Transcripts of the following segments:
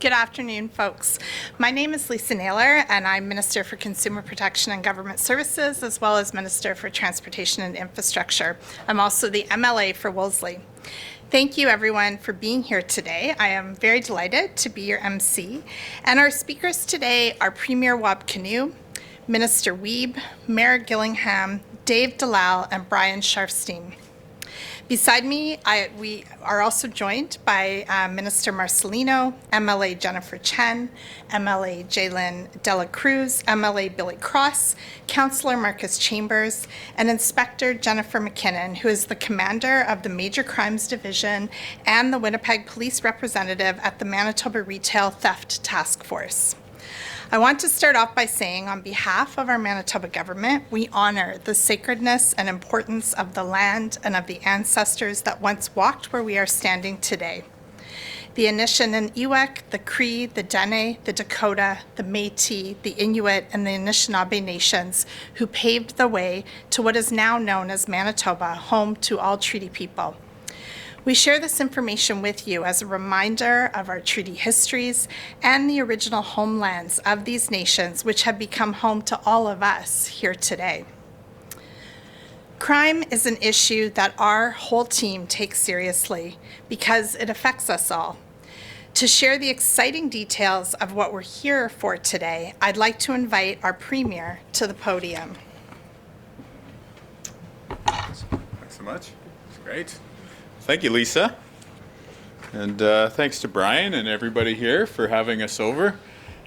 Good afternoon, folks. My name is Lisa Naylor, and I'm Minister for Consumer Protection and Government Services, as well as Minister for Transportation and Infrastructure. I'm also the MLA for Wolseley. Thank you, everyone, for being here today. I am very delighted to be your MC. And our speakers today are Premier Wab Kinew, Minister Wiebe, Mayor Gillingham, Dave Dalal, and Brian Sharfstein. Beside me, we are also joined by Minister Marcelino, MLA Jennifer Chen, MLA Jalen Dela Cruz, MLA Billy Cross, Councillor Marcus Chambers, and Inspector Jennifer McKinnon, who is the commander of the Major Crimes Division and the Winnipeg Police representative at the Manitoba Retail Theft Task Force. I want to start off by saying, on behalf of our Manitoba government, we honor the sacredness and importance of the land and of the ancestors that once walked where we are standing today. The Anishinaabe, the Cree, the Dene, the Dakota, the Métis, the Inuit, and the Anishinaabe nations who paved the way to what is now known as Manitoba, home to all treaty people. We share this information with you as a reminder of our treaty histories and the original homelands of these nations, which have become home to all of us here today. Crime is an issue that our whole team takes seriously because it affects us all. To share the exciting details of what we're here for today, I'd like to invite our Premier to the podium. Thanks so much. That's great. Thank you, Lisa. And thanks to Brian and everybody here for having us over.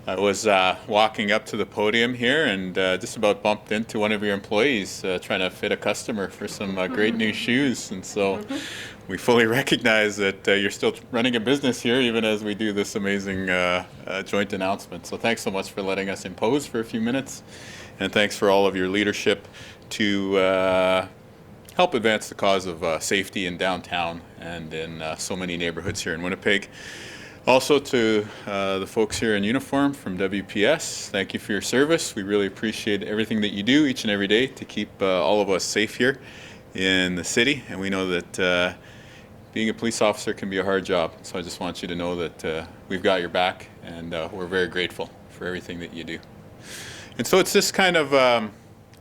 I was walking up to the podium here and just about bumped into one of your employees trying to fit a customer for some great new shoes. And so we fully recognize that you're still running a business here even as we do this amazing joint announcement. So thanks so much for letting us impose for a few minutes. And thanks for all of your leadership to help advance the cause of safety in downtown and in so many neighborhoods here in Winnipeg. Also to the folks here in uniform from WPS, thank you for your service. We really appreciate everything that you do each and every day to keep all of us safe here in the city. And we know that being a police officer can be a hard job. So I just want you to know that we've got your back and we're very grateful for everything that you do. And so it's this kind of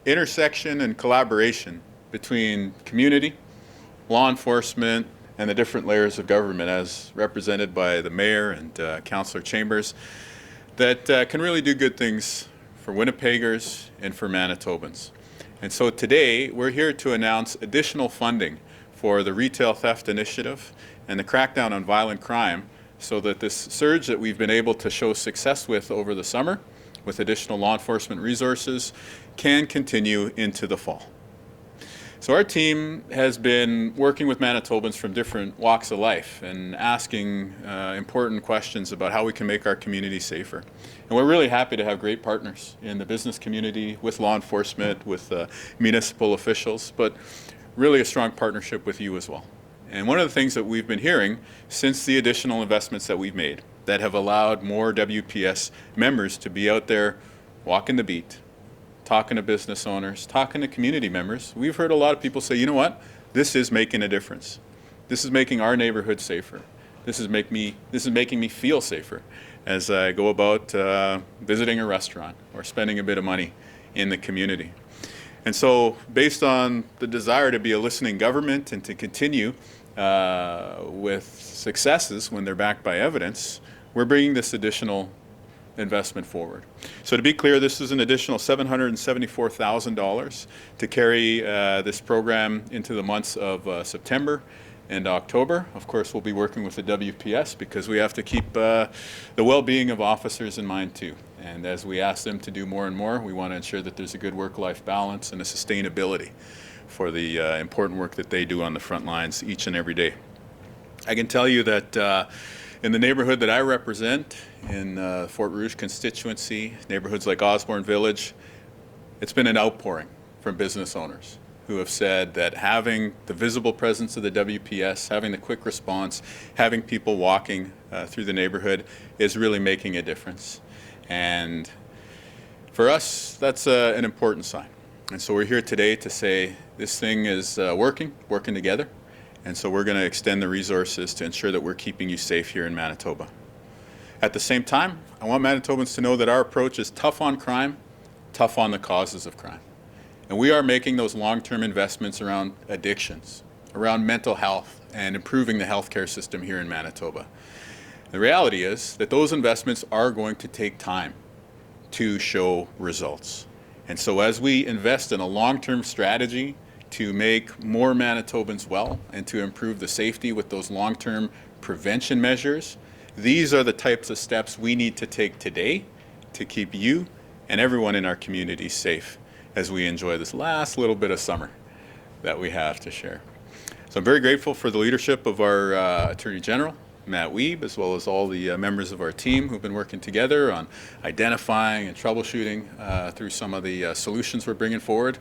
intersection and collaboration between community, law enforcement, and the different layers of government as represented by the mayor and Councillor Chambers that can really do good things for Winnipeggers and for Manitobans. And so today we're here to announce additional funding for the Retail Theft Initiative and the crackdown on violent crime so that this surge that we've been able to show success with over the summer with additional law enforcement resources can continue into the fall. So our team has been working with Manitobans from different walks of life and asking important questions about how we can make our community safer. And we're really happy to have great partners in the business community, with law enforcement, with municipal officials, but really a strong partnership with you as well. And one of the things that we've been hearing since the additional investments that we've made that have allowed more WPS members to be out there walking the beat, talking to business owners, talking to community members, we've heard a lot of people say, you know what, this is making a difference. This is making our neighborhood safer. This is making me feel safer as I go about visiting a restaurant or spending a bit of money in the community. And so based on the desire to be a listening government and to continue with successes when they're backed by evidence, we're bringing this additional investment forward. So to be clear, this is an additional $774,000 to carry this program into the months of September and October. Of course, we'll be working with the WPS because we have to keep the well-being of officers in mind too. And as we ask them to do more and more, we want to ensure that there's a good work-life balance and a sustainability for the important work that they do on the front lines each and every day. I can tell you that in the neighborhood that I represent, in Fort Rouge constituency, neighborhoods like Osborne Village, it's been an outpouring from business owners who have said that having the visible presence of the WPS, having the quick response, having people walking through the neighborhood is really making a difference. And for us, that's an important sign. And so we're here today to say this thing is working together. And so we're going to extend the resources to ensure that we're keeping you safe here in Manitoba. At the same time, I want Manitobans to know that our approach is tough on crime, tough on the causes of crime. And we are making those long-term investments around addictions, around mental health, and improving the healthcare system here in Manitoba. The reality is that those investments are going to take time to show results. And so as we invest in a long-term strategy to make more Manitobans well and to improve the safety with those long-term prevention measures, these are the types of steps we need to take today to keep you and everyone in our community safe as we enjoy this last little bit of summer that we have to share. So I'm very grateful for the leadership of our Attorney General, Matt Wiebe, as well as all the members of our team who've been working together on identifying and troubleshooting through some of the solutions we're bringing forward.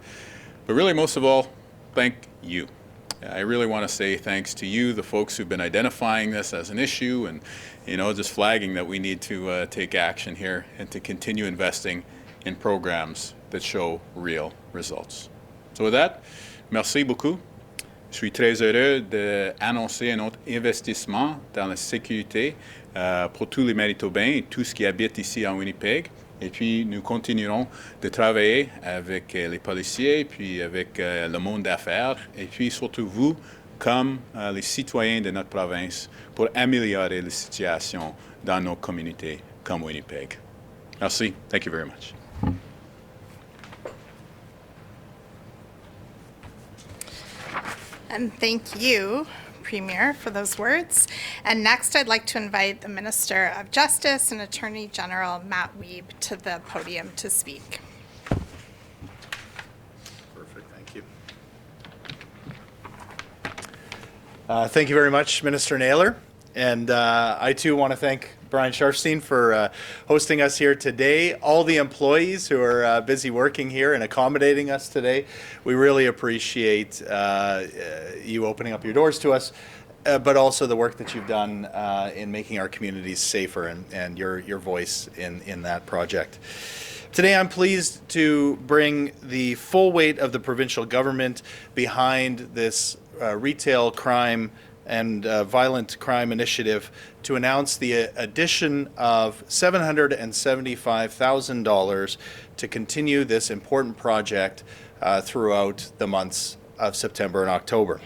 But really, most of all, thank you. I really want to say thanks to you, the folks who've been identifying this as an issue and, just flagging that we need to take action here and to continue investing in programs that show real results. So with that, merci beaucoup. Je suis très heureux d'annoncer un autre investissement dans la sécurité pour tous les Manitobains et tous ceux qui habitent ici en Winnipeg. Et puis, nous continuerons de travailler avec les policiers, puis avec le monde d'affaires, et puis surtout vous, comme les citoyens de notre province, pour améliorer la situation dans nos communautés comme Winnipeg. Merci. Thank you very much. And thank you, Premier, for those words. And next, I'd like to invite the Minister of Justice and Attorney General Matt Wiebe to the podium to speak. Perfect, thank you. Thank you very much, Minister Naylor. And I too want to thank Brian Sharfstein for hosting us here today. All the employees who are busy working here and accommodating us today, we really appreciate you opening up your doors to us, but also the work that you've done in making our communities safer and your voice in that project. Today I'm pleased to bring the full weight of the provincial government behind this retail crime and violent crime initiative to announce the addition of $775,000 to continue this important project throughout the months of September and October.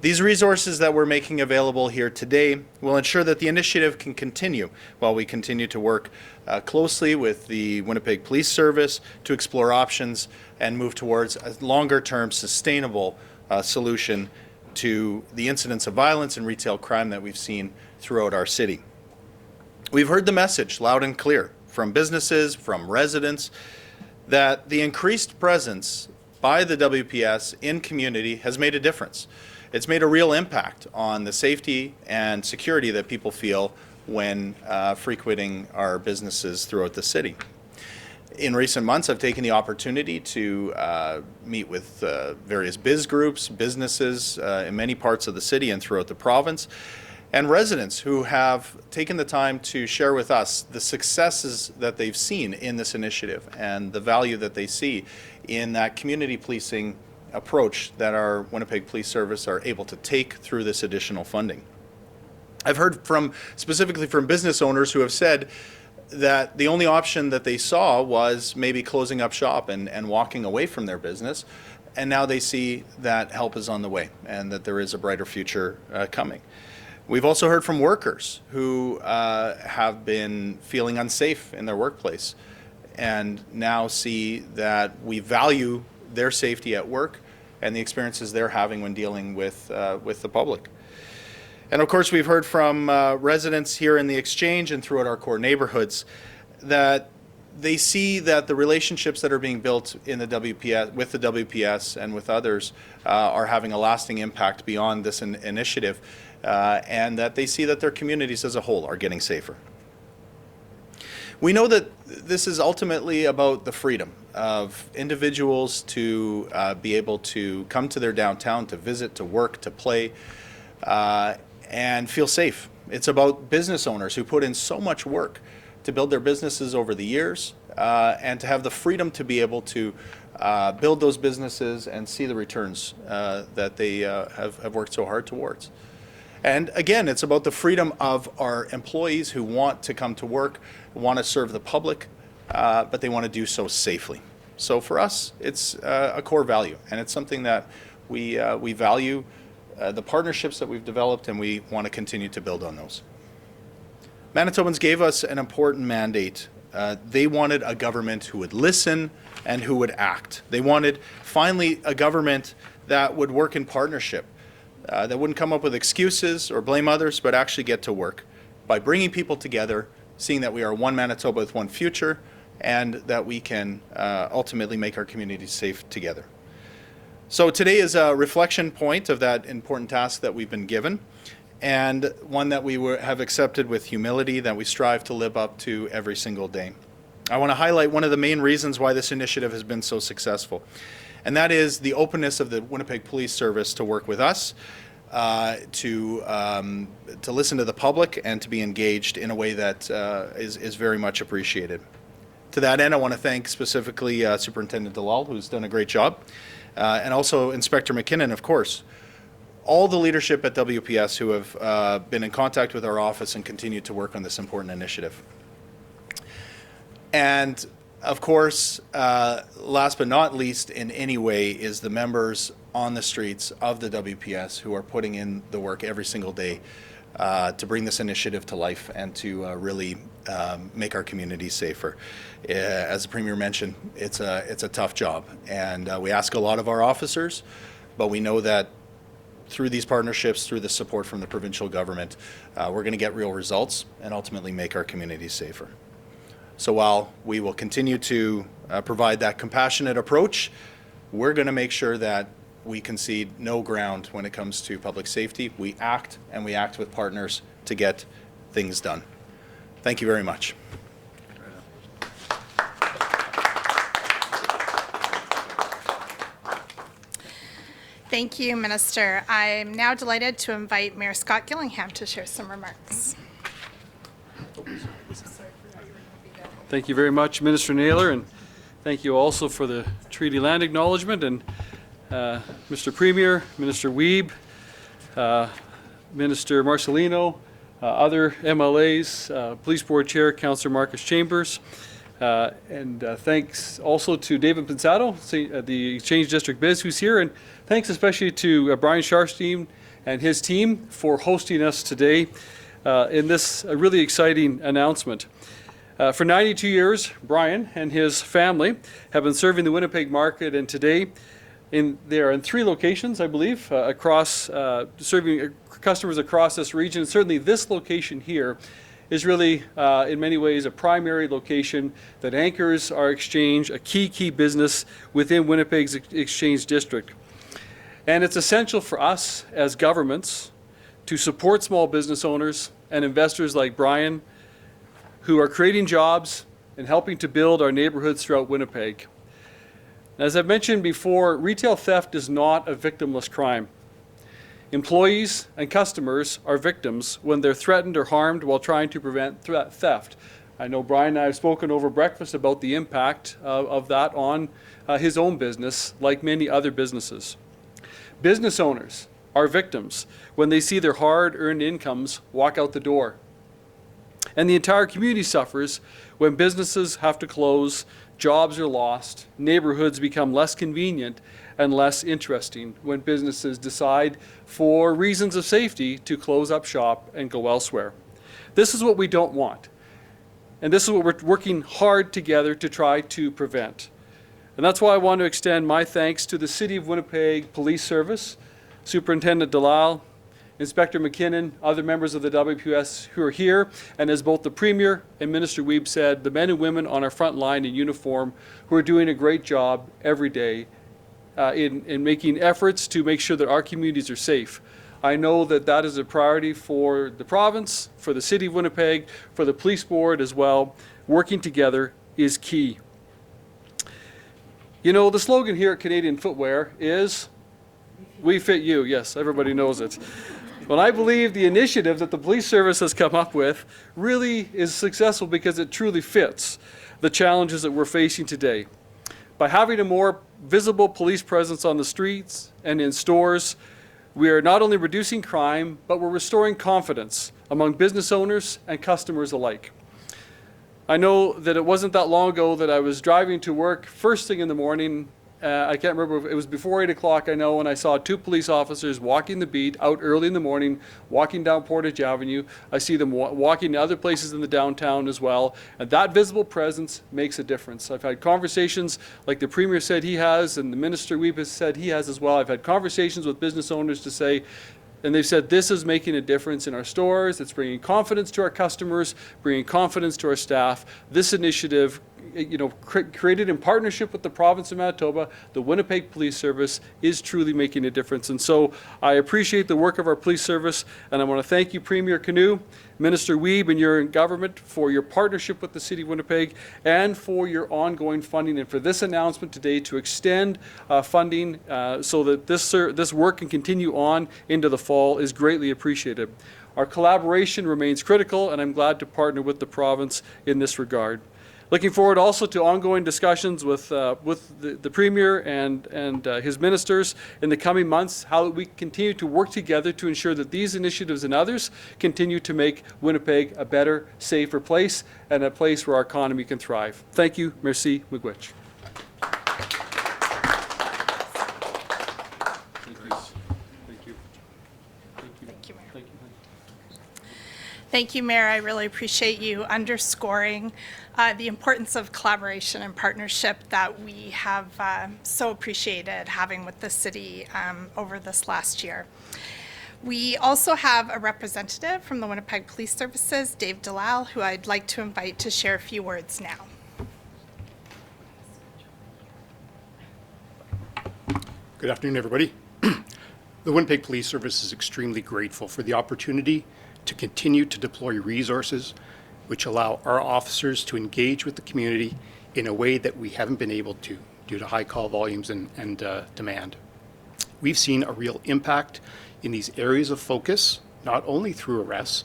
These resources that we're making available here today will ensure that the initiative can continue while we continue to work closely with the Winnipeg Police Service to explore options and move towards a longer-term sustainable solution to the incidents of violence and retail crime that we've seen throughout our city. We've heard the message loud and clear from businesses, from residents, that the increased presence by the WPS in community has made a difference. It's made a real impact on the safety and security that people feel when frequenting our businesses throughout the city. In recent months, I've taken the opportunity to meet with various biz groups, businesses in many parts of the city and throughout the province, and residents who have taken the time to share with us the successes that they've seen in this initiative and the value that they see in that community policing approach that our Winnipeg Police Service are able to take through this additional funding. I've heard specifically from business owners who have said that the only option that they saw was maybe closing up shop and walking away from their business, and now they see that help is on the way and that there is a brighter future coming. We've also heard from workers who have been feeling unsafe in their workplace and now see that we value their safety at work and the experiences they're having when dealing with the public. And of course, we've heard from residents here in the Exchange and throughout our core neighborhoods that they see that the relationships that are being built in the WPS, with the WPS and with others are having a lasting impact beyond this initiative, and that they see that their communities as a whole are getting safer. We know that this is ultimately about the freedom of individuals to be able to come to their downtown, to visit, to work, to play, and feel safe. It's about business owners who put in so much work to build their businesses over the years and to have the freedom to be able to build those businesses and see the returns that they have worked so hard towards. And again, it's about the freedom of our employees who want to come to work, want to serve the public, but they want to do so safely. So for us, it's a core value, and it's something that we value the partnerships that we've developed, and we want to continue to build on those. Manitobans gave us an important mandate. They wanted a government who would listen and who would act. They wanted, finally, a government that would work in partnership, that wouldn't come up with excuses or blame others, but actually get to work by bringing people together, seeing that we are one Manitoba with one future, and that we can ultimately make our communities safe together. So today is a reflection point of that important task that we've been given, and one that we have accepted with humility, that we strive to live up to every single day. I want to highlight one of the main reasons why this initiative has been so successful, and that is the openness of the Winnipeg Police Service to work with us, to listen to the public, and to be engaged in a way that is very much appreciated. To that end, I want to thank specifically Superintendent Dalal, who's done a great job, and also Inspector McKinnon, of course. All the leadership at WPS who have been in contact with our office and continued to work on this important initiative. And of course, last but not least in any way, is the members on the streets of the WPS who are putting in the work every single day to bring this initiative to life and to really make our communities safer. As the Premier mentioned, it's a tough job, and we ask a lot of our officers, but we know that through these partnerships, through the support from the provincial government, we're going to get real results and ultimately make our communities safer. So while we will continue to provide that compassionate approach, we're going to make sure that we concede no ground when it comes to public safety. We act, and we act with partners to get things done. Thank you very much. Thank you, Minister. I'm now delighted to invite Mayor Scott Gillingham to share some remarks. Thank you very much, Minister Naylor, and thank you also for the treaty land acknowledgement, and Mr. Premier, Minister Wiebe, Minister Marcelino, other MLAs, Police Board Chair, Councillor Marcus Chambers, and thanks also to David Pensato, the Exchange District Biz, who's here, and thanks especially to Brian Sharfstein and his team for hosting us today in this really exciting announcement. For 92 years, Brian and his family have been serving the Winnipeg market, and today they are in 3 locations, I believe, across serving customers across this region. Certainly this location here is really, in many ways, a primary location that anchors our exchange, a key business within Winnipeg's Exchange District. And it's essential for us as governments to support small business owners and investors like Brian, who are creating jobs and helping to build our neighborhoods throughout Winnipeg. As I've mentioned before, retail theft is not a victimless crime. Employees and customers are victims when they're threatened or harmed while trying to prevent theft. I know Brian and I have spoken over breakfast about the impact of that on his own business, like many other businesses. Business owners are victims when they see their hard-earned incomes walk out the door. And the entire community suffers when businesses have to close, jobs are lost, neighborhoods become less convenient and less interesting when businesses decide, for reasons of safety, to close up shop and go elsewhere. This is what we don't want. And this is what we're working hard together to try to prevent. And that's why I want to extend my thanks to the City of Winnipeg Police Service, Superintendent Dalal, Inspector McKinnon, other members of the WPS who are here, and as both the Premier and Minister Wiebe said, the men and women on our front line in uniform who are doing a great job every day in making efforts to make sure that our communities are safe. I know that that is a priority for the province, for the City of Winnipeg, for the Police Board as well. Working together is key. You know, the slogan here at Canadian Footwear is, "We fit you." Yes, everybody knows it. Well, I believe the initiative that the police service has come up with really is successful because it truly fits the challenges that we're facing today. By having a more visible police presence on the streets and in stores, we are not only reducing crime, but we're restoring confidence among business owners and customers alike. I know that it wasn't that long ago that I was driving to work first thing in the morning. I can't remember if it was before 8 o'clock, I know, and I saw 2 police officers walking the beat out early in the morning, walking down Portage Avenue. I see them walking to other places in the downtown as well, and that visible presence makes a difference. I've had conversations like the Premier said he has, and the Minister Wiebe said he has as well. I've had conversations with business owners to say, and they've said this is making a difference in our stores, it's bringing confidence to our customers, bringing confidence to our staff. This initiative, created in partnership with the province of Manitoba, the Winnipeg Police Service, is truly making a difference. And so I appreciate the work of our police service, and I want to thank you, Premier Kinew, Minister Wiebe, and your government for your partnership with the City of Winnipeg and for your ongoing funding, and for this announcement today to extend funding so that this work can continue on into the fall is greatly appreciated. Our collaboration remains critical, and I'm glad to partner with the province in this regard. Looking forward also to ongoing discussions with the Premier and his ministers in the coming months, how we continue to work together to ensure that these initiatives and others continue to make Winnipeg a better, safer place and a place where our economy can thrive. Thank you. Merci. Miigwech. Thank you, Mayor. I really appreciate you underscoring the importance of collaboration and partnership that we have so appreciated having with the city over this last year. We also have a representative from the Winnipeg Police Services, Dave Dalal, who I'd like to invite to share a few words now. Good afternoon, everybody. The Winnipeg Police Service is extremely grateful for the opportunity to continue to deploy resources which allow our officers to engage with the community in a way that we haven't been able to due to high call volumes and demand. We've seen a real impact in these areas of focus, not only through arrests,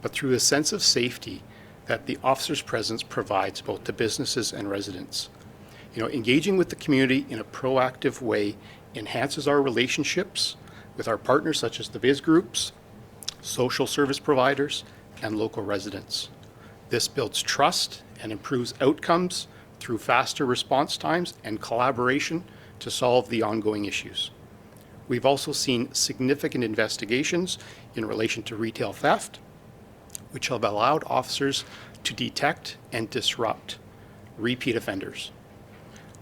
but through a sense of safety that the officer's presence provides both to businesses and residents. Engaging with the community in a proactive way enhances our relationships with our partners such as the Viz groups, social service providers, and local residents. This builds trust and improves outcomes through faster response times and collaboration to solve the ongoing issues. We've also seen significant investigations in relation to retail theft, which have allowed officers to detect and disrupt repeat offenders.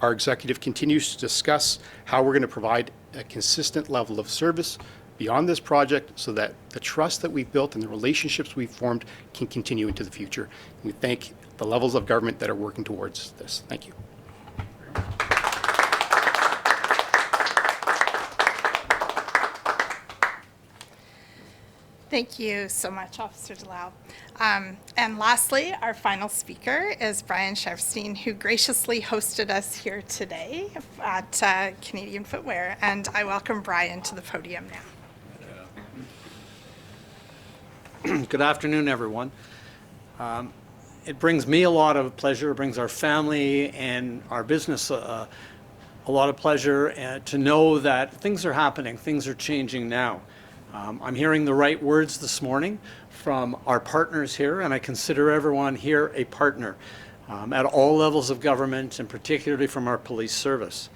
Our executive continues to discuss how we're going to provide a consistent level of service beyond this project so that the trust that we've built and the relationships we've formed can continue into the future. We thank the levels of government that are working towards this. Thank you. Thank you so much, Officer Dalal. And lastly, our final speaker is Brian Sharfstein, who graciously hosted us here today at Canadian Footwear. And I welcome Brian to the podium now. Good afternoon, everyone. It brings me a lot of pleasure. It brings our family and our business a lot of pleasure to know that things are happening, things are changing now. I'm hearing the right words this morning from our partners here, and I consider everyone here a partner at all levels of government, and particularly from our police service.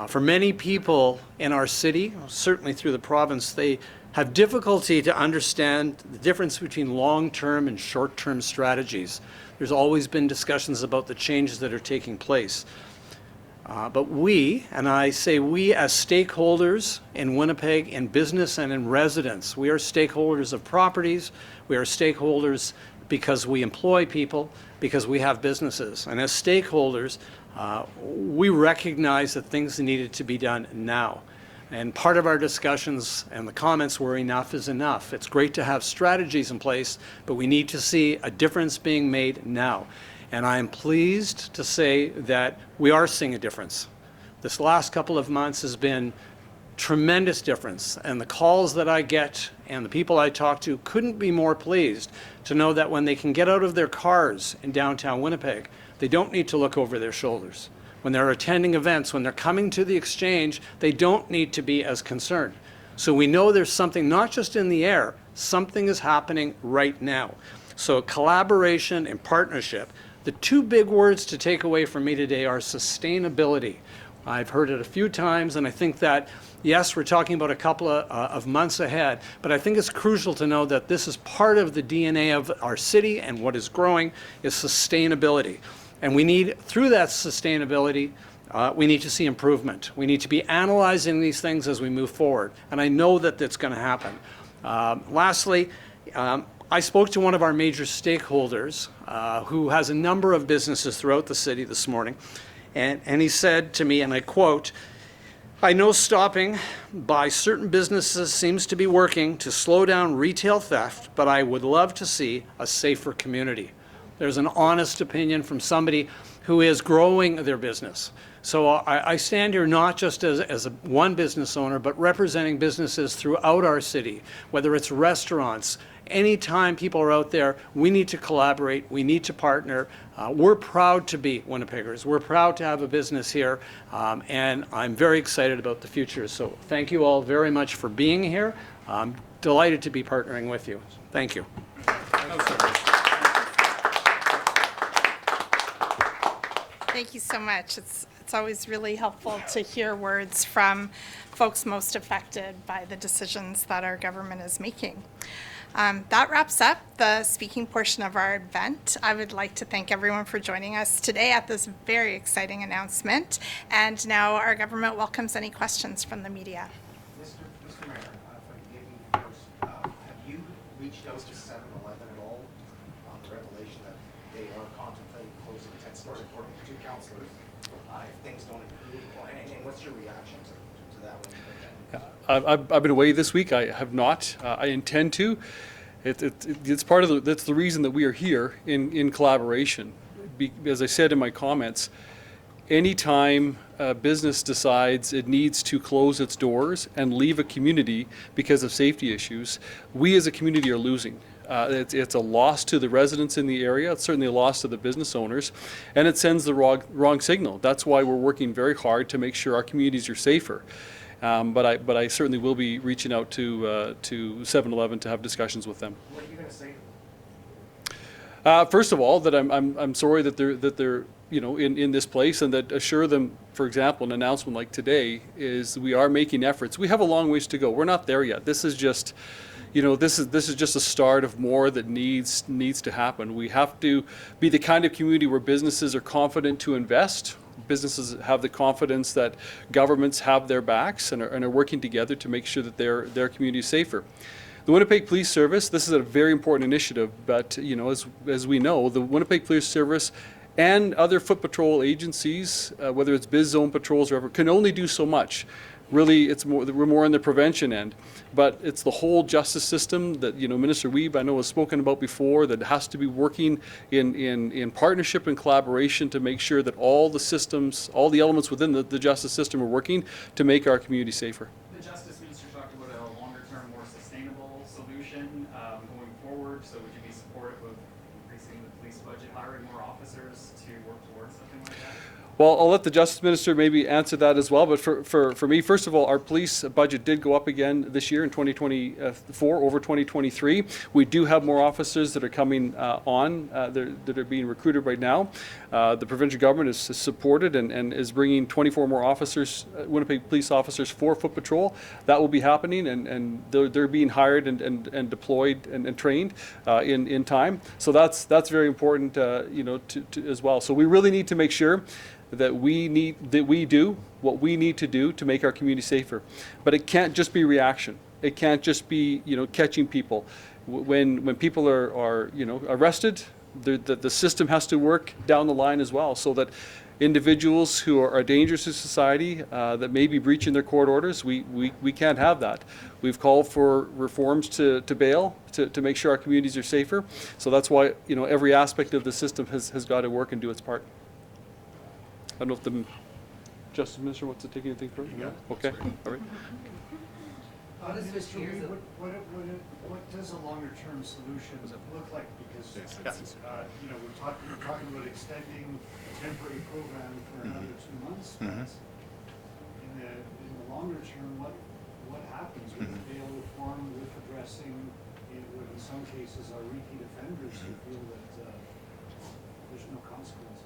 For many people in our city, certainly through the province, they have difficulty to understand the difference between long-term and short-term strategies. There's always been discussions about the changes that are taking place. But we, and I say we as stakeholders in Winnipeg, in business and in residents, we are stakeholders of properties, we are stakeholders because we employ people, because we have businesses. And as stakeholders, we recognize that things needed to be done now. And part of our discussions and the comments were enough is enough. It's great to have strategies in place, but we need to see a difference being made now. And I am pleased to say that we are seeing a difference. This last couple of months has been tremendous difference, and the calls that I get and the people I talk to couldn't be more pleased to know that when they can get out of their cars in downtown Winnipeg, they don't need to look over their shoulders. When they're attending events, when they're coming to the exchange, they don't need to be as concerned. So we know there's something not just in the air, something is happening right now. So collaboration and partnership. The two big words to take away from me today are sustainability. I've heard it a few times, and I think that, yes, we're talking about a couple of months ahead, but I think it's crucial to know that this is part of the DNA of our city, and what is growing is sustainability. And we need, through that sustainability, we need to see improvement. We need to be analyzing these things as we move forward, and I know that that's going to happen. Lastly, I spoke to one of our major stakeholders who has a number of businesses throughout the city this morning, and he said to me, and I quote, "I know stopping by certain businesses seems to be working to slow down retail theft, but I would love to see a safer community." There's an honest opinion from somebody who is growing their business. So I stand here not just as one business owner, but representing businesses throughout our city, whether it's restaurants. Anytime people are out there, we need to collaborate, we need to partner. We're proud to be Winnipeggers. We're proud to have a business here, and I'm very excited about the future. So thank you all very much for being here. I'm delighted to be partnering with you. Thank you. Thank you so much. It's always really helpful to hear words from folks most affected by the decisions that our government is making. That wraps up the speaking portion of our event. I would like to thank everyone for joining us today at this very exciting announcement. And now our government welcomes any questions from the media. Mr. Mayor, forgive me first. Have you reached out to 7-Eleven at all on the revelation that they are contemplating closing 10 stores according to two councillors if things don't improve? And what's your reaction to that when you heard that? I've been away this week. I have not. I intend to. It's part of that's the reason that we are here in collaboration. As I said in my comments, anytime a business decides it needs to close its doors and leave a community because of safety issues, we as a community are losing. It's a loss to the residents in the area. It's certainly a loss to the business owners, and it sends the wrong signal. That's why we're working very hard to make sure our communities are safer. But I certainly will be reaching out to 7-Eleven to have discussions with them. What are you going to say? First of all, that I'm sorry that they're in this place, and that assure them, for example, an announcement like today is we are making efforts. We have a long ways to go. We're not there yet. This is just. This is just a start of more that needs to happen. We have to be the kind of community where businesses are confident to invest. Businesses have the confidence that governments have their backs and are working together to make sure that their community is safer. The Winnipeg Police Service, this is a very important initiative, but as we know, the Winnipeg Police Service and other foot patrol agencies, whether it's biz zone patrols or whatever, can only do so much. Really, we're more on the prevention end, but it's the whole justice system that Minister Wiebe, I know, has spoken about before, that has to be working in partnership and collaboration to make sure that all the systems, all the elements within the justice system are working to make our community safer. The Justice Minister talked about a longer-term, more sustainable solution going forward. So would you be supportive of increasing the police budget, hiring more officers to work towards something like that? Well, I'll let the Justice Minister maybe answer that as well, but for me, first of all, our police budget did go up again this year in 2024 over 2023. We do have more officers that are coming on, that are being recruited right now. The provincial government is supported and is bringing 24 more officers, Winnipeg police officers for foot patrol. That will be happening, and they're being hired and deployed and trained in time. So that's very important, to as well. So we really need to make sure that we do what we need to do to make our community safer. But it can't just be reaction. It can't just be catching people. When people are arrested, the system has to work down the line as well, so that individuals who are dangerous to society, that may be breaching their court orders, we can't have that. We've called for reforms to bail to make sure our communities are safer. So that's why every aspect of the system has got to work and do its part. I don't know if the Justice Minister wants to take anything further. Yeah. Okay. All right. Mr. Wiebe, what does a longer-term solution look like? Because we're talking about extending a temporary program for another 2 months. Mm-hmm. In the longer term, what what happens with bail reform, with addressing, what in some cases are repeat offenders who feel that there's no consequences?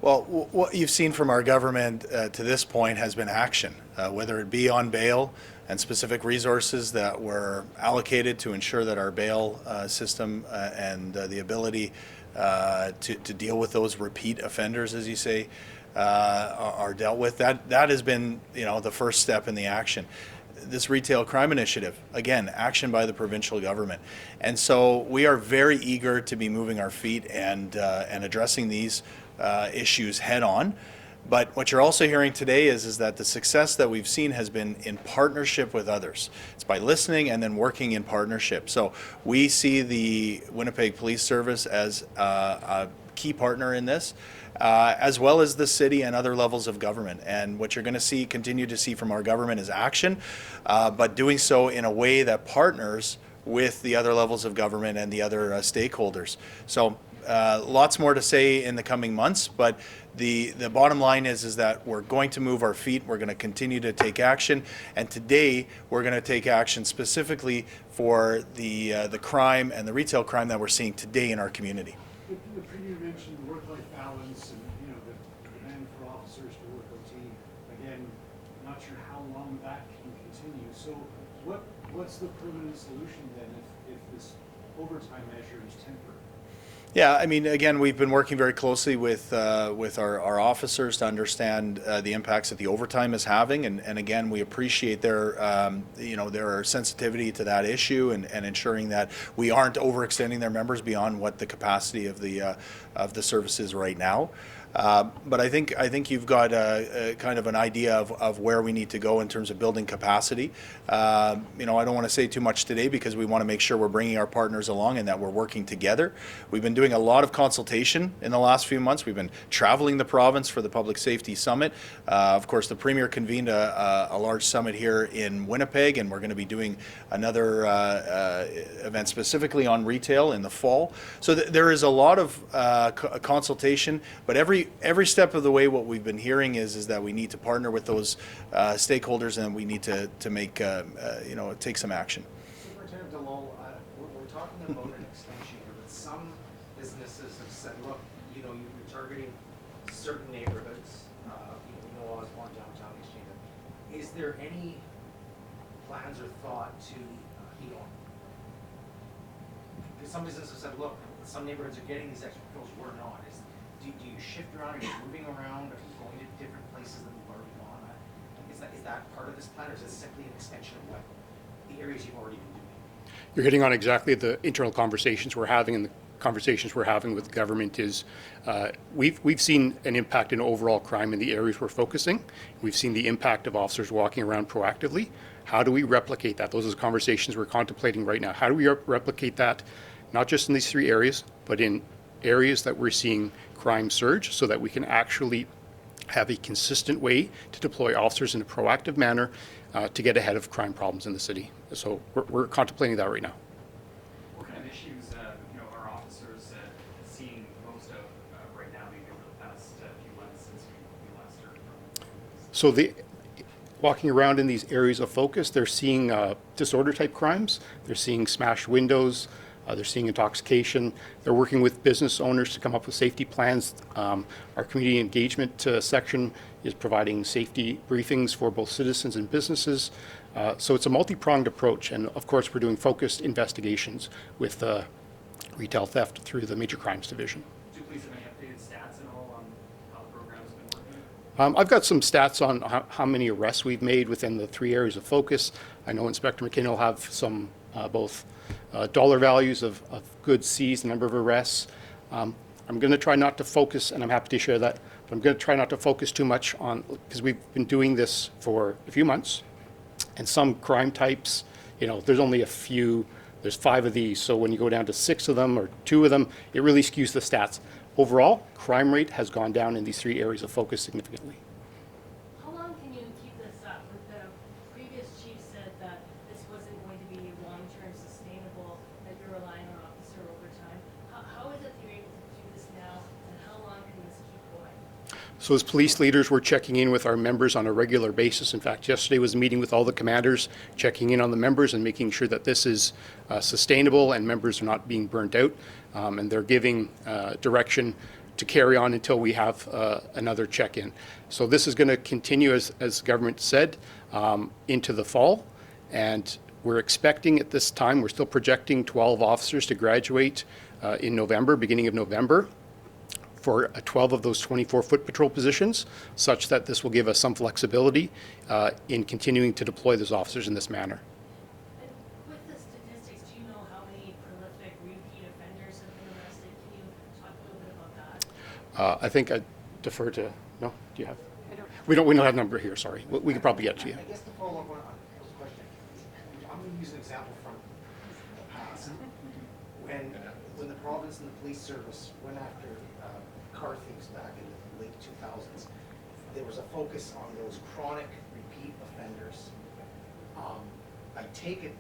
Well, what you've seen from our government to this point has been action, whether it be on bail and specific resources that were allocated to ensure that our bail system and the ability to deal with those repeat offenders, as you say, are dealt with. That has been, the first step in the action. This retail crime initiative, again, action by the provincial government. And so we are very eager to be moving our feet and addressing these issues head on. But what you're also hearing today is that the success that we've seen has been in partnership with others. It's by listening and then working in partnership. So we see the Winnipeg Police Service as a key partner in this, as well as the city and other levels of government. And what you're going to continue to see from our government is action, but doing so in a way that partners with the other levels of government and the other stakeholders. So lots more to say in the coming months, but the bottom line is that we're going to move our feet. We're going to continue to take action, and today we're going to take action specifically for the crime and the retail crime that we're seeing today in our community. The Premier mentioned work-life balance and the demand for officers to work OT. Again, not sure how long that can continue. So what's the permanent solution then if this overtime measure is temporary? Yeah, I mean, again, we've been working very closely with our officers to understand the impacts that the overtime is having, and again, we appreciate their sensitivity to that issue and ensuring that we aren't overextending their members beyond what the capacity of the service is right now. But I think you've got a kind of an idea of where we need to go in terms of building capacity. I don't want to say too much today because we want to make sure we're bringing our partners along and that we're working together. We've been doing a lot of consultation in the last few months. We've been traveling the province for the Public Safety Summit. Of course, the Premier convened a large summit here in Winnipeg, and we're going to be doing another event specifically on retail in the fall. So there is a lot of consultation, but every step of the way, what we've been hearing is that we need to partner with those stakeholders, and we need to make take some action. Superintendent DeLull, we're talking about an extension here, but some businesses have said, look, you're targeting certain neighborhoods. Osborne, downtown Exchange. Is there any plans or thought to heat on? Because some businesses have said, look, some neighborhoods are getting these extra patrols, we're not. Do you shift around? Are you moving around? Are you going to different places than you've already gone? Is that part of this plan, or is it simply an extension of what the areas you've already been doing? You're hitting on exactly the internal conversations we're having, and the conversations we're having with the government is we've seen an impact in overall crime in the areas we're focusing. We've seen the impact of officers walking around proactively. How do we replicate that? Those are the conversations we're contemplating right now. How do we replicate that, not just in these three areas, but in areas that we're seeing crime surge, so that we can actually have a consistent way to deploy officers in a proactive manner to get ahead of crime problems in the city. So we're contemplating that right now. What kind of issues are officers seeing most of right now, maybe over the past few months since we last heard from them? So walking around in these areas of focus, they're seeing disorder type crimes. They're seeing smashed windows. They're seeing intoxication. They're working with business owners to come up with safety plans. Our community engagement section is providing safety briefings for both citizens and businesses. So it's a multi-pronged approach. And of course, we're doing focused investigations with retail theft through the Major Crimes Division. Do you please have any updated stats at all on how the program's been working? I've got some stats on how many arrests we've made within the three areas of focus. I know Inspector McKinney will have some both dollar values of goods seized, the number of arrests. I'm going to try not to focus, and I'm happy to share that, but I'm going to try not to focus too much on, because we've been doing this for a few months, and some crime types, there's only a few, there's 5 of these, so when you go down to 6 of them or 2 of them, it really skews the stats. Overall, crime rate has gone down in these 3 areas of focus significantly. How long can you keep this up? The previous chief said that this wasn't going to be long-term sustainable, that you're relying on officer overtime. How is it that you're able to do this now, and how long can this keep going? So as police leaders, we're checking in with our members on a regular basis. In fact, yesterday was a meeting with all the commanders, checking in on the members and making sure that this is sustainable and members are not being burnt out. And they're giving direction to carry on until we have another check-in. So this is going to continue, as the government said, into the fall. And we're expecting at this time, we're still projecting 12 officers to graduate in November, beginning of November, for 12 of those 24 foot patrol positions, such that this will give us some flexibility in continuing to deploy those officers in this manner. And with the statistics, do you know how many prolific repeat offenders have been arrested? Can you talk a little bit about that? I think I defer to, no, do you have? We don't have a number here, sorry. We could probably get to you. I guess to follow up on Phil's question, I'm going to use an example from the past. When the province and the police service went after car thieves back in the late 2000s, there was a focus on those chronic repeat offenders. I take it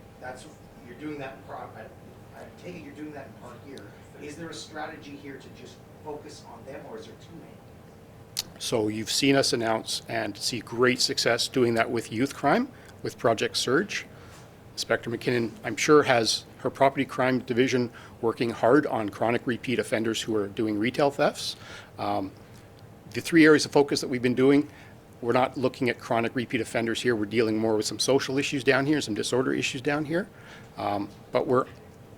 you're doing that in part. I take it you're doing that in part here. Is there a strategy here to just focus on them, or is there too many? So you've seen us announce and see great success doing that with youth crime, with Project Surge. Inspector McKinnon, I'm sure, has her property crime division working hard on chronic repeat offenders who are doing retail thefts. The 3 areas of focus that we've been doing, we're not looking at chronic repeat offenders here. We're dealing more with some social issues down here, some disorder issues down here. But we're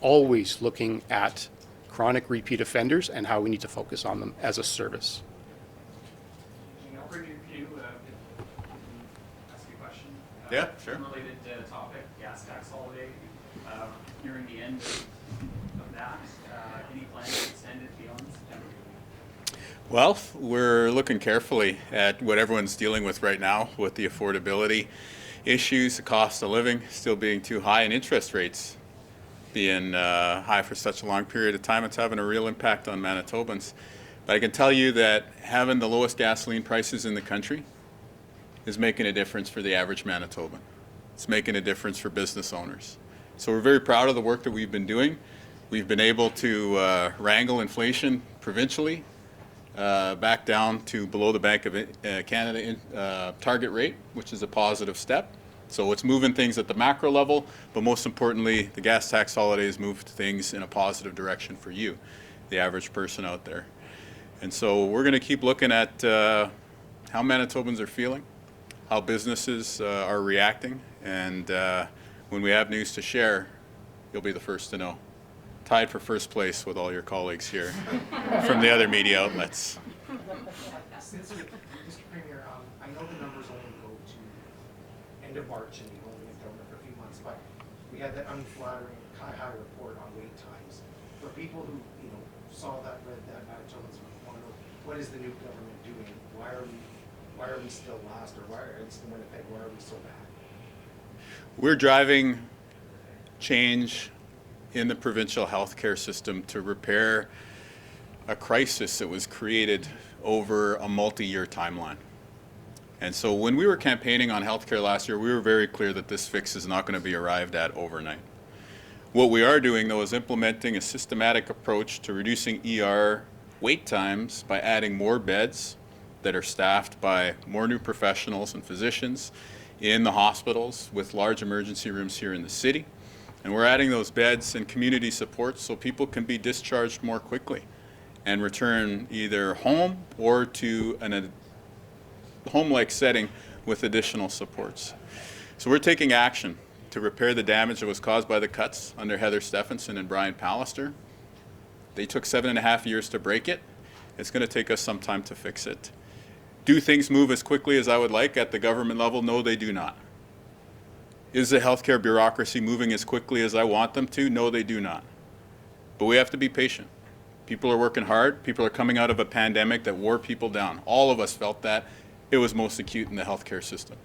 always looking at chronic repeat offenders and how we need to focus on them as a service. Operator Kinew, ask you a question. Yeah, sure. Unrelated topic, gas tax holiday. Nearing the end of that, any plans to extend it beyond September? Well, we're looking carefully at what everyone's dealing with right now with the affordability issues, the cost of living still being too high, and interest rates being high for such a long period of time. It's having a real impact on Manitobans. But I can tell you that having the lowest gasoline prices in the country is making a difference for the average Manitoban. It's making a difference for business owners. So we're very proud of the work that we've been doing. We've been able to wrangle inflation provincially back down to below the Bank of Canada target rate, which is a positive step. So it's moving things at the macro level, but most importantly, the gas tax holiday has moved things in a positive direction for you, the average person out there. And so we're going to keep looking at how Manitobans are feeling, how businesses are reacting, and when we have news to share, you'll be the first to know. Tied for first place with all your colleagues here from the other media outlets. Since Mr. Premier, I know the numbers only go to end of March and you've only been governor for a few months, but we had that unflattering high report on wait times. For people who saw that, read that, Manitobans want to know, what is the new government doing? Why are we still last, or why, at least in Winnipeg, why are we so bad? We're driving change in the provincial healthcare system to repair a crisis that was created over a multi-year timeline. And so when we were campaigning on healthcare last year, we were very clear that this fix is not going to be arrived at overnight. What we are doing, though, is implementing a systematic approach to reducing ER wait times by adding more beds that are staffed by more new professionals and physicians in the hospitals with large emergency rooms here in the city. And we're adding those beds and community support so people can be discharged more quickly and return either home or to a home-like setting with additional supports. So we're taking action to repair the damage that was caused by the cuts under Heather Stephenson and Brian Pallister. They took 7.5 years to break it. It's going to take us some time to fix it. Do things move as quickly as I would like at the government level? No, they do not. Is the healthcare bureaucracy moving as quickly as I want them to? No, they do not. But we have to be patient. People are working hard. People are coming out of a pandemic that wore people down. All of us felt that. It was most acute in the healthcare system.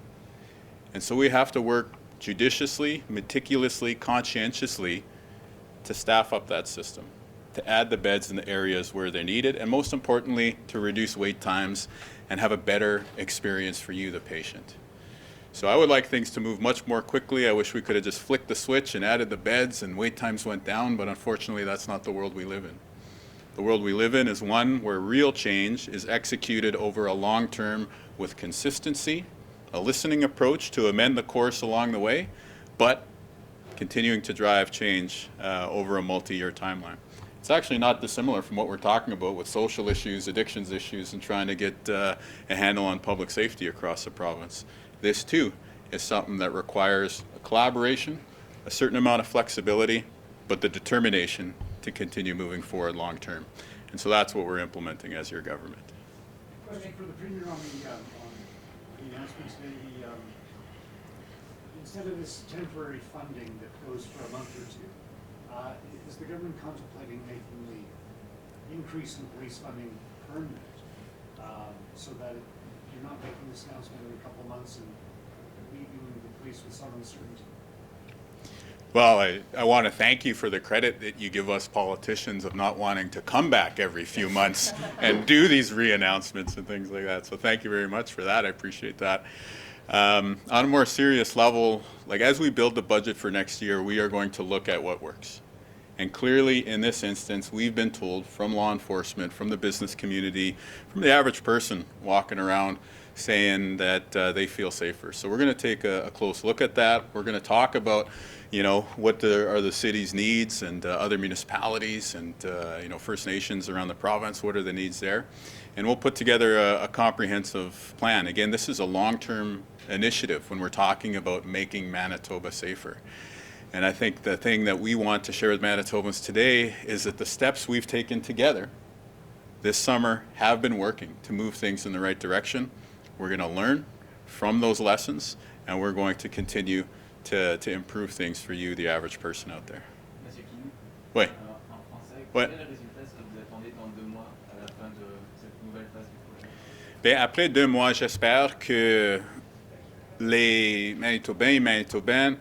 And so we have to work judiciously, meticulously, conscientiously to staff up that system, to add the beds in the areas where they're needed, and most importantly, to reduce wait times and have a better experience for you, the patient. So I would like things to move much more quickly. I wish we could have just flicked the switch and added the beds and wait times went down, but unfortunately that's not the world we live in. The world we live in is one where real change is executed over a long term with consistency, a listening approach to amend the course along the way, but continuing to drive change over a multi-year timeline. It's actually not dissimilar from what we're talking about with social issues, addictions issues, and trying to get a handle on public safety across the province. This too is something that requires a collaboration, a certain amount of flexibility, but the determination to continue moving forward long term. And so that's what we're implementing as your government. Question for the Premier on the announcements today. Instead of this temporary funding that goes for a month or two, is the government contemplating making the increase in police funding permanent, so that you're not making this announcement in a couple of months and leaving the police with some uncertainty? Well, I want to thank you for the credit that you give us politicians of not wanting to come back every few months and do these re-announcements and things like that. So thank you very much for that. I appreciate that. On a more serious level, like as we build the budget for next year, we are going to look at what works. And clearly in this instance, we've been told from law enforcement, from the business community, from the average person walking around saying that they feel safer. So we're going to take a close look at that. We're going to talk about, what are the city's needs and other municipalities and, First Nations around the province, what are the needs there? And we'll put together a comprehensive plan. Again, this is a long-term initiative when we're talking about making Manitoba safer. And I think the thing that we want to share with Manitobans today is that the steps we've taken together this summer have been working to move things in the right direction. We're going to learn from those lessons, and we're going to continue to improve things for you, the average person out there. Monsieur Kinew, Oui. En français, Ouais. quel est le résultat est-ce que vous attendez dans 2 mois à la fin de cette nouvelle phase du projet? Bien, après 2 mois, j'espère que les Manitobains et Manitobaines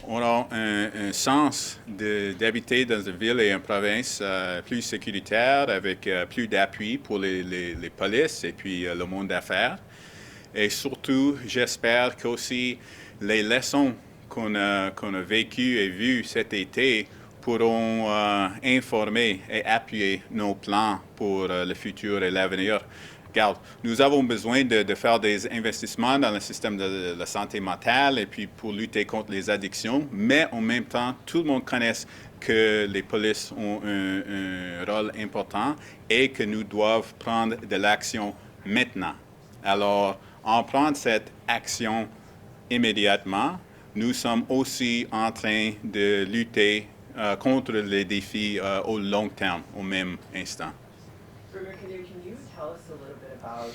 auront un sens d'habiter dans une ville et une province plus sécuritaire, avec plus d'appui pour les polices et puis le monde d'affaires. Et surtout, j'espère qu'aussi les leçons qu'on a vécues et vues cet été pourront informer et appuyer nos plans pour le futur et l'avenir. Regarde, nous avons besoin de faire des investissements dans le système de la santé mentale et puis pour lutter contre les addictions, mais en même temps, tout le monde connaît que les polices ont un rôle important et que nous devons prendre de l'action maintenant. Alors, en prenant cette action immédiatement, nous sommes aussi en train de lutter contre les défis au long terme, au même instant. Premier Kinew, can you tell us a little bit about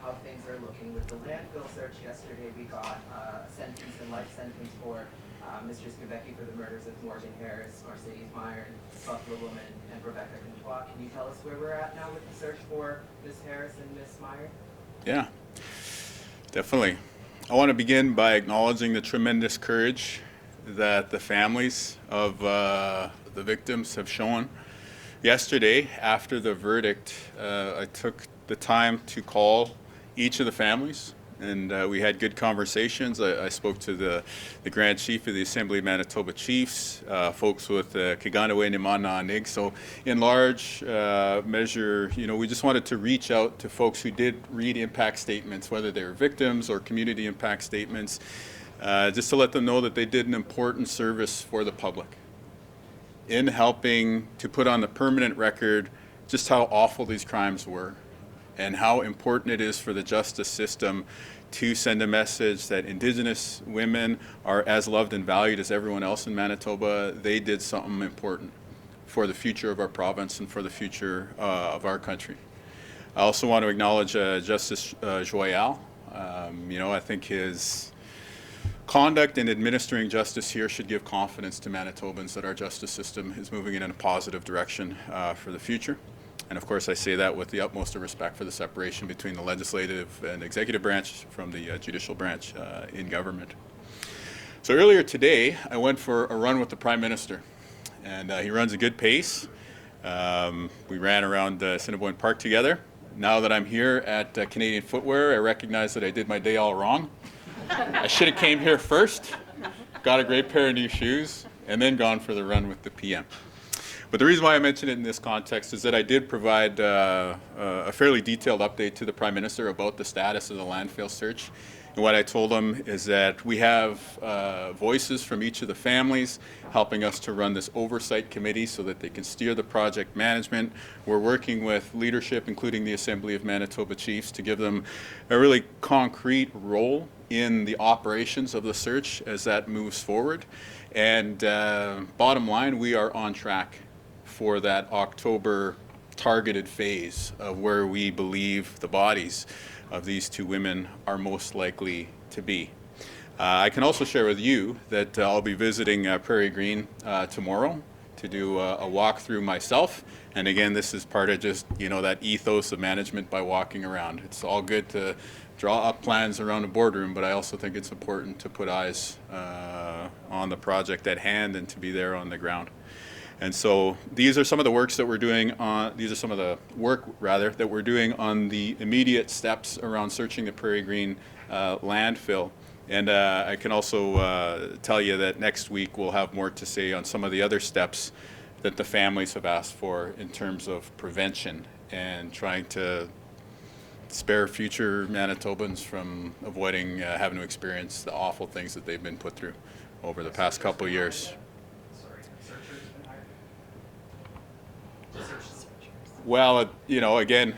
how things are looking with the landfill search? Yesterday we got a sentence and life sentence for Mr. Skibecki for the murders of Morgan Harris, Mercedes Meyer, Buffalo Woman, and Rebecca Contois. Can you tell us where we're at now with the search for Ms. Harris and Ms. Meyer? Yeah, definitely. I want to begin by acknowledging the tremendous courage that the families of the victims have shown. Yesterday, after the verdict, I took the time to call each of the families, and we had good conversations. I spoke to the Grand Chief of the Assembly of Manitoba Chiefs, folks with Kiganaway Nimananig. So in large measure, we just wanted to reach out to folks who did read impact statements, whether they were victims or community impact statements, just to let them know that they did an important service for the public in helping to put on the permanent record just how awful these crimes were and how important it is for the justice system to send a message that Indigenous women are as loved and valued as everyone else in Manitoba. They did something important for the future of our province and for the future of our country. I also want to acknowledge Justice Joyal. I think his conduct in administering justice here should give confidence to Manitobans that our justice system is moving in a positive direction for the future. And of course, I say that with the utmost of respect for the separation between the legislative and executive branch from the judicial branch in government. So earlier today, I went for a run with the Prime Minister, and he runs a good pace. We ran around Assiniboine Park together. Now that I'm here at Canadian Footwear, I recognize that I did my day all wrong. I should have came here first, got a great pair of new shoes, and then gone for the run with the PM. But the reason why I mention it in this context is that I did provide a fairly detailed update to the Prime Minister about the status of the landfill search. And what I told him is that we have voices from each of the families helping us to run this oversight committee so that they can steer the project management. We're working with leadership, including the Assembly of Manitoba Chiefs, to give them a really concrete role in the operations of the search as that moves forward. And bottom line, we are on track for that October targeted phase of where we believe the bodies of these two women are most likely to be. I can also share with you that I'll be visiting Prairie Green tomorrow to do a walkthrough myself. And again, this is part of just, you know, that ethos of management by walking around. It's all good to draw up plans around a boardroom, but I also think it's important to put eyes on the project at hand and to be there on the ground. And so these are some of the works that we're doing on, these are some of the work rather that we're doing on the immediate steps around searching the Prairie Green landfill. And I can also tell you that next week we'll have more to say on some of the other steps that the families have asked for in terms of prevention and trying to spare future Manitobans from avoiding having to experience the awful things that they've been put through over the past couple of years. Well, you know, again,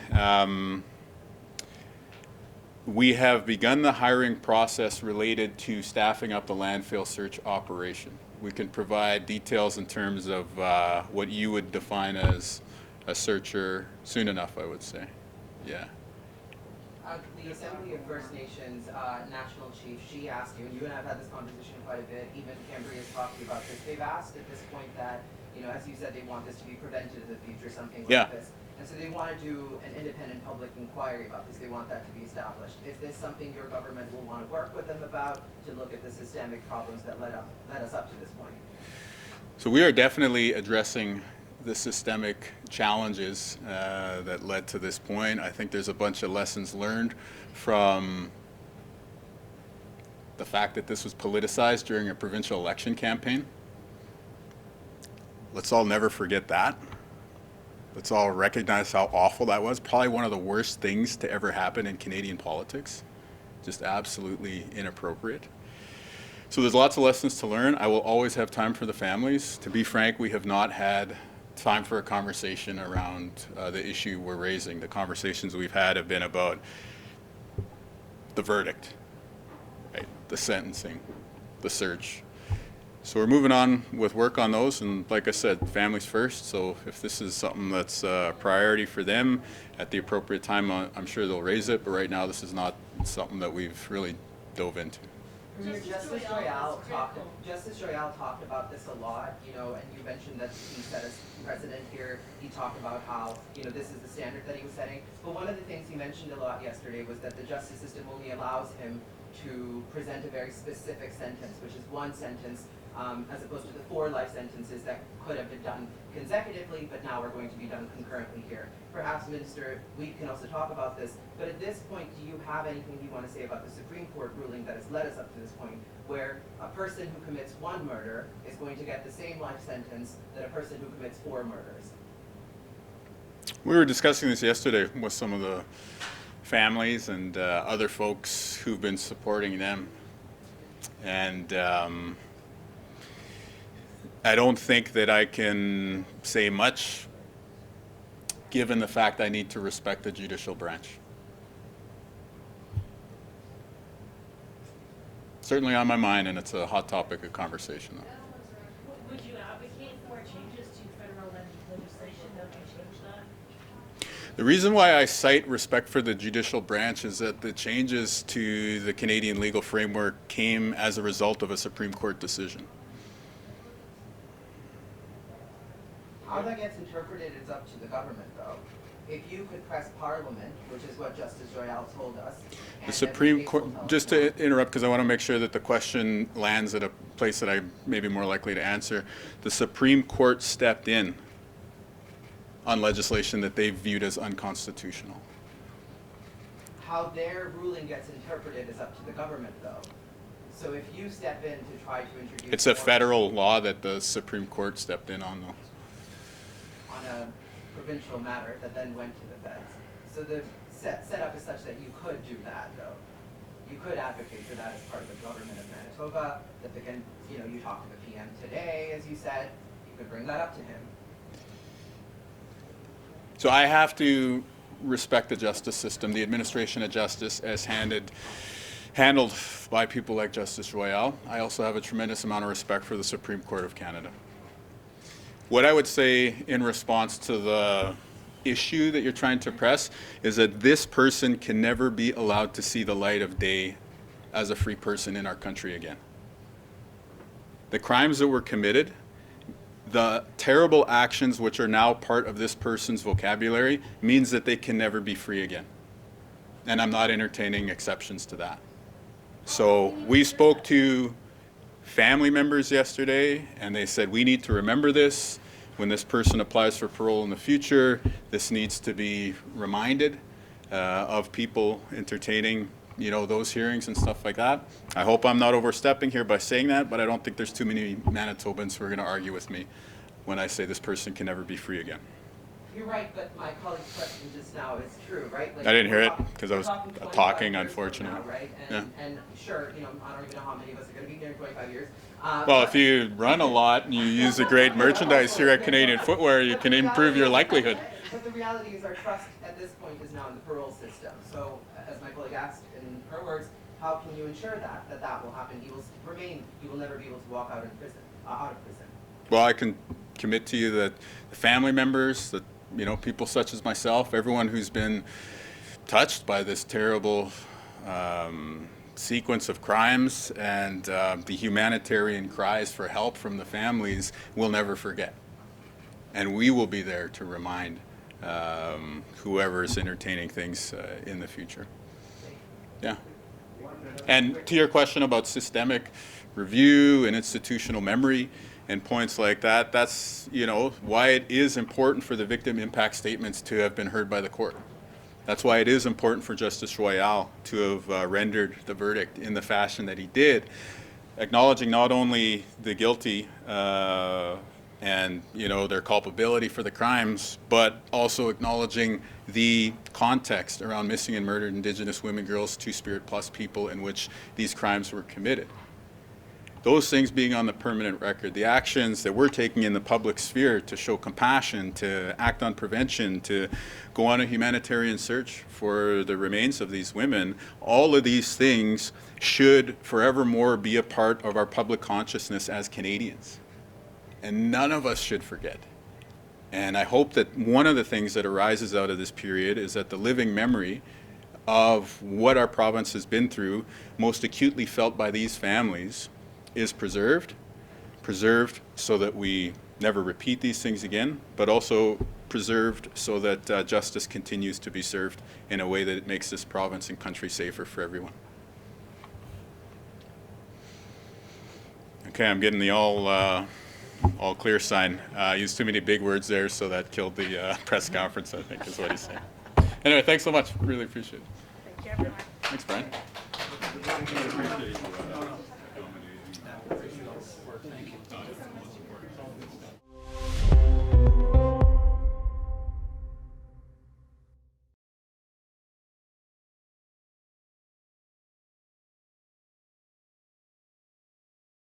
we have begun the hiring process related to staffing up the landfill search operation. We can provide details in terms of what you would define as a searcher soon enough, I would say. Yeah. The Assembly of First Nations National Chief, she asked you, and you and I have had this conversation quite a bit, even Cambria is talking about this. They've asked at this point that, you know, as you said, they want this to be prevented in the future, something like this. And so they want to do an independent public inquiry about this. They want that to be established. Is this something your government will want to work with them about to look at the systemic problems that led us up to this point? So we are definitely addressing the systemic challenges that led to this point. I think there's a bunch of lessons learned from the fact that this was politicized during a provincial election campaign. Let's all never forget that. Let's all recognize how awful that was. Probably one of the worst things to ever happen in Canadian politics. Just absolutely inappropriate. So there's lots of lessons to learn. I will always have time for the families. To be frank, we have not had time for a conversation around the issue we're raising. The conversations we've had have been about the verdict, right? The sentencing, the search. So we're moving on with work on those, and like I said, families first. So if this is something that's a priority for them at the appropriate time, I'm sure they'll raise it, but right now this is not something that we've really dove into. Justice Royale talked about this a lot, you know, and you mentioned that he set as president here, he talked about how, you know, this is the standard that he was setting. But one of the things he mentioned a lot yesterday was that the justice system only allows him to present a very specific sentence, which is one sentence, as opposed to the 4 life sentences that could have been done consecutively, but now are going to be done concurrently here. Perhaps, Minister, we can also talk about this, but at this point, do you have anything you want to say about the Supreme Court ruling that has led us up to this point, where a person who commits 1 murder is going to get the same life sentence that a person who commits 4 murders? We were discussing this yesterday with some of the families and other folks who've been supporting them. And I don't think that I can say much given the fact I need to respect the judicial branch. Certainly on my mind, and it's a hot topic of conversation, though. Would you advocate for changes to federal legislation that would change that? The reason why I cite respect for the judicial branch is that the changes to the Canadian legal framework came as a result of a Supreme Court decision. How that gets interpreted is up to the government, though. If you could press Parliament, which is what Justice Royale told us. The Supreme Court, just to interrupt because I want to make sure that the question lands at a place that I may be more likely to answer. The Supreme Court stepped in on legislation that they viewed as unconstitutional. How their ruling gets interpreted is up to the government, though. So if you step in to try to introduce... It's a federal law that the Supreme Court stepped in on, though. on a provincial matter that then went to the feds. So the setup is such that you could do that, though. You could advocate for that as part of the government of Manitoba, that they can, you know, you talked to the PM today, as you said, you could bring that up to him. So I have to respect the justice system, the administration of justice as handled by people like Justice Royale. I also have a tremendous amount of respect for the Supreme Court of Canada. What I would say in response to the issue that you're trying to press is that this person can never be allowed to see the light of day as a free person in our country again. The crimes that were committed, the terrible actions which are now part of this person's vocabulary, means that they can never be free again. And I'm not entertaining exceptions to that. So we spoke to family members yesterday, and they said we need to remember this. When this person applies for parole in the future, this needs to be reminded of people entertaining, you know, those hearings and stuff like that. I hope I'm not overstepping here by saying that, but I don't think there's too many Manitobans who are going to argue with me when I say this person can never be free again. You're right, but my colleague's question just now is true, right? Like, I didn't hear it we're because I was 25 talking, years from unfortunately. now, right? And sure, you know, I don't even know how many of us are going to be here in 25 years. Well, if you run a lot and you use the great merchandise here at Canadian Footwear, you can improve your likelihood. But the reality is our trust at this point is now in the parole system. So, as my colleague asked in her words, how can you ensure that will happen? He will never be able to walk out of prison. Well, I can commit to you that the family members, that, you know, people such as myself, everyone who's been touched by this terrible sequence of crimes and the humanitarian cries for help from the families, will never forget. And we will be there to remind whoever is entertaining things in the future. Yeah. And to your question about systemic review and institutional memory and points like that, that's, you know, why it is important for the victim impact statements to have been heard by the court. That's why it is important for Justice Royale to have rendered the verdict in the fashion that he did, acknowledging not only the guilty and, you know, their culpability for the crimes, but also acknowledging the context around missing and murdered Indigenous women, girls, Two-Spirit Plus people in which these crimes were committed. Those things being on the permanent record, the actions that we're taking in the public sphere to show compassion, to act on prevention, to go on a humanitarian search for the remains of these women, all of these things should forevermore be a part of our public consciousness as Canadians. And none of us should forget. And I hope that one of the things that arises out of this period is that the living memory of what our province has been through, most acutely felt by these families, is preserved so that we never repeat these things again, but also preserved so that justice continues to be served in a way that it makes this province and country safer for everyone. Okay, I'm getting the all clear sign. Used too many big words there, so that killed the press conference, I think is what he's saying. Anyway, thanks so much. Really appreciate it. Thank you, everyone. Thanks, Brian.